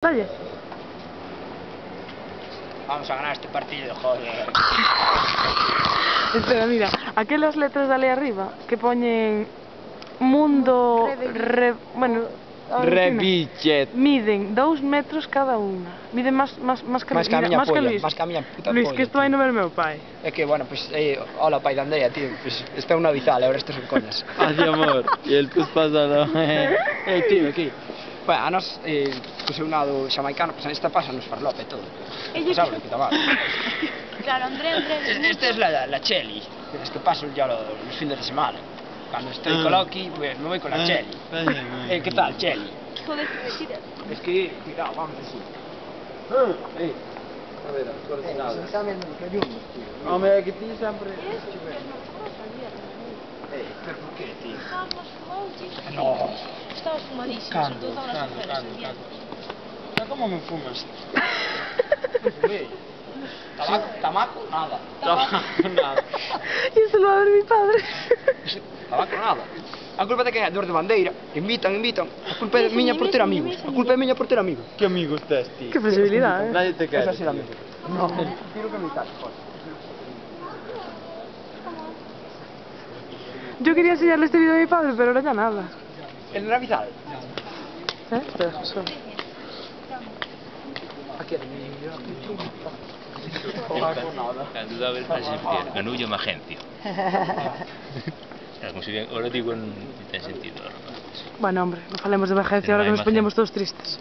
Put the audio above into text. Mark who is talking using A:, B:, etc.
A: Dale.
B: Vamos a ganar este partido, joder.
A: Espera, mira, aquelas letras dale arriba que poñen mundo bueno,
B: Revichet.
A: miden 2 metros cada unha. Miden máis que
B: Máis que a miña polla,
A: Luis.
B: máis que a miña puta
A: Luis,
B: polla,
A: que isto vai
B: tío.
A: no ver meu pai.
B: É que, bueno, pues, hola, pai de Andrea, tío. Pues, esta é unha bizal, ahora estos son coñas.
C: Así, amor. Y el pues pasado.
B: Tío, aquí. Bueno, a nos, pues é un lado xamaicano, pues esta pasa nos farlope todo. Pues habla, puta madre.
D: Claro, Andrea.
B: Esta es la Cheli, es que paso ya los fines de semana. Cuando estoy con Loki, pues me voy con la Cheli. ¿Qué tal, Cheli?
D: Joder, mentira.
B: Es que, cuidado, vamos así.
C: A ver, coordinado.
B: Hombre, que ti sempre... pero por qué, tío?
D: Estábamos fumados, chico.
B: No.
D: Estabas fumadísimo, sobre todo estaban las mujeres el día.
C: ¿Cómo me fumas?
B: Tabaco, nada.
C: Nada.
A: E isto lo va a ver mi padre.
B: Tabaco, nada. A culpa de que é dor de bandeira. Invitan. A culpa é miña por ter amigos. A culpa é miña por ter amigos.
C: ¿Qué amigo estás, tío?
A: Que posibilidad, eh.
C: Nadie te cae.
B: Esa sí la amigo. No, quiero que me caes, joder.
A: Yo quería enseñarle este vídeo a mi padre, pero ahora ya nada.
B: El de Navidad.
A: Espera, José.
B: Aquí era
E: Cando dá ver a sentir, ganoulle unha agencia. Como se bien, ahora digo, non ten sentido.
A: Bueno, hombre, no falemos de emergencia ahora que nos poñemos todos tristes.